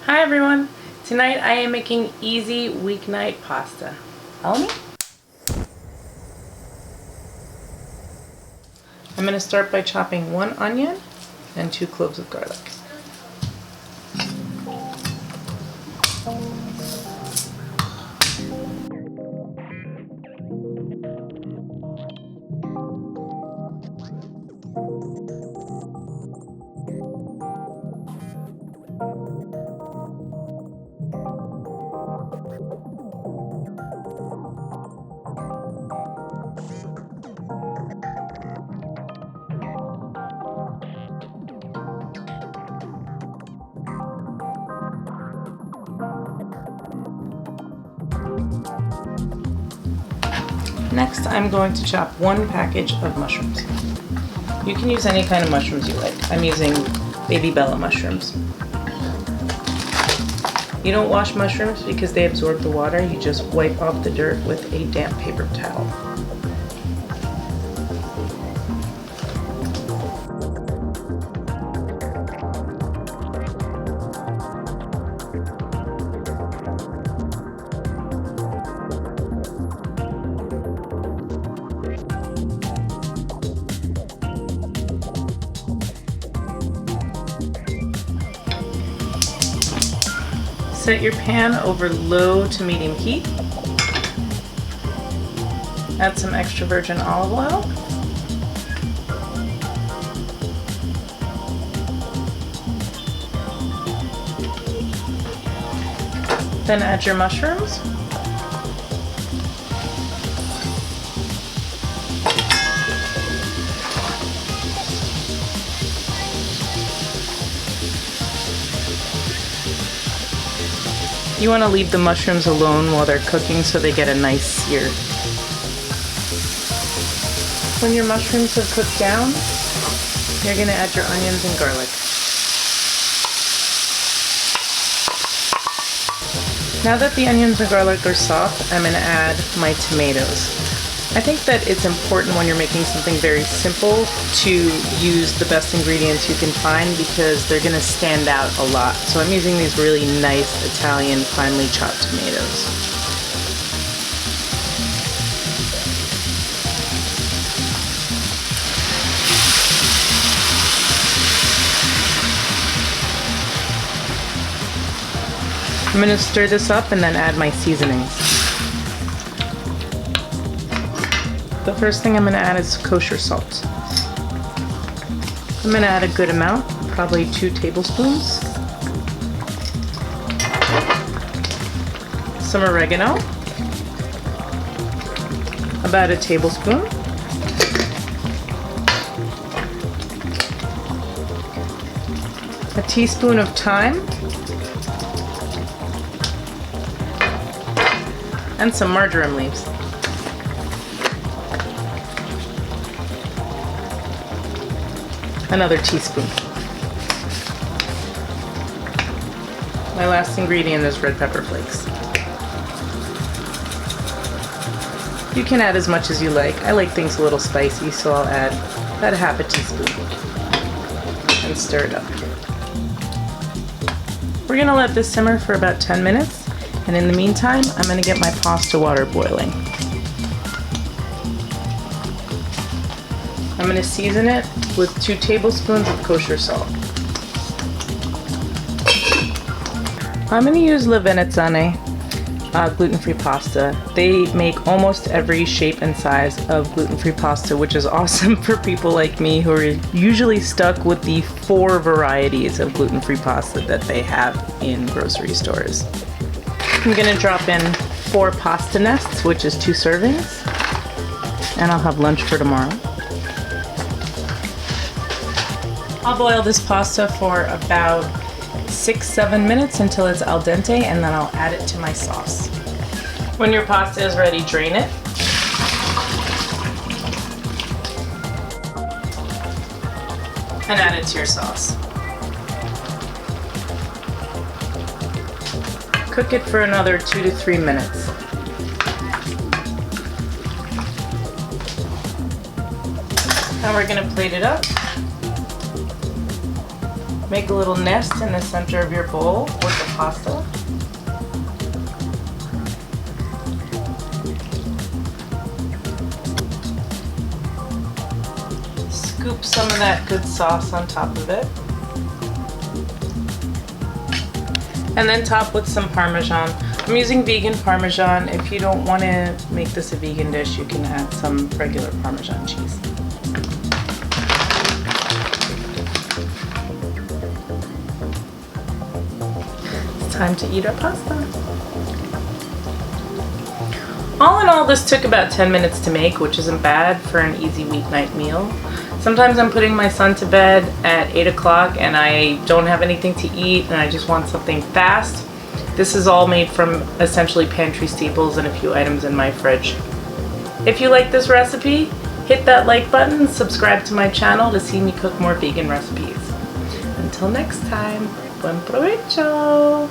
Hi everyone! Tonight I am making easy weeknight pasta. Follow me? I'm going to start by chopping 1 onion and 2 cloves of garlic. Next, I'm going to chop 1 package of mushrooms. You can use any kind of mushrooms you like. I'm using baby Bella mushrooms. You don't wash mushrooms because they absorb the water. You just wipe off the dirt with a damp paper towel. Set your pan over low to medium heat. Add some extra virgin olive oil. Then add your mushrooms. You want to leave the mushrooms alone while they're cooking so they get a nice sear. When your mushrooms have cooked down, you're going to add your onions and garlic. Now that the onions and garlic are soft, I'm going to add my tomatoes. I think that it's important when you're making something very simple to use the best ingredients you can find because they're going to stand out a lot. So I'm using these really nice Italian finely chopped tomatoes. I'm going to stir this up and then add my seasonings. The first thing I'm going to add is kosher salt. I'm going to add a good amount, probably 2 tablespoons. Some oregano, about 1 tablespoon. A teaspoon of thyme. And some marjoram leaves. Another teaspoon. My last ingredient is red pepper flakes. You can add as much as you like. I like things a little spicy, so I'll add about 1/2 teaspoon and stir it up. We're going to let this simmer for about 10 minutes, and in the meantime, I'm going to get my pasta water boiling. I'm going to season it with 2 tablespoons of kosher salt. I'm going to use La Venezione gluten-free pasta. They make almost every shape and size of gluten-free pasta, which is awesome for people like me who are usually stuck with the 4 varieties of gluten-free pasta that they have in grocery stores. I'm going to drop in 4 pasta nests, which is 2 servings, and I'll have lunch for tomorrow. I'll boil this pasta for about 6-7 minutes until it's al dente, and then I'll add it to my sauce. When your pasta is ready, drain it. And add it to your sauce. Cook it for another 2 to 3 minutes. Now we're going to plate it up. Make a little nest in the center of your bowl with the pasta. Scoop some of that good sauce on top of it. And then top with some Parmesan. I'm using vegan Parmesan. If you don't want to make this a vegan dish, you can add some regular Parmesan cheese. It's time to eat our pasta. All in all, this took about 10 minutes to make, which isn't bad for an easy weeknight meal. Sometimes I'm putting my son to bed at 8 o'clock and I don't have anything to eat and I just want something fast. This is all made from essentially pantry staples and a few items in my fridge. If you like this recipe, hit that like button, subscribe to my channel to see me cook more vegan recipes. Until next time, buen provecho!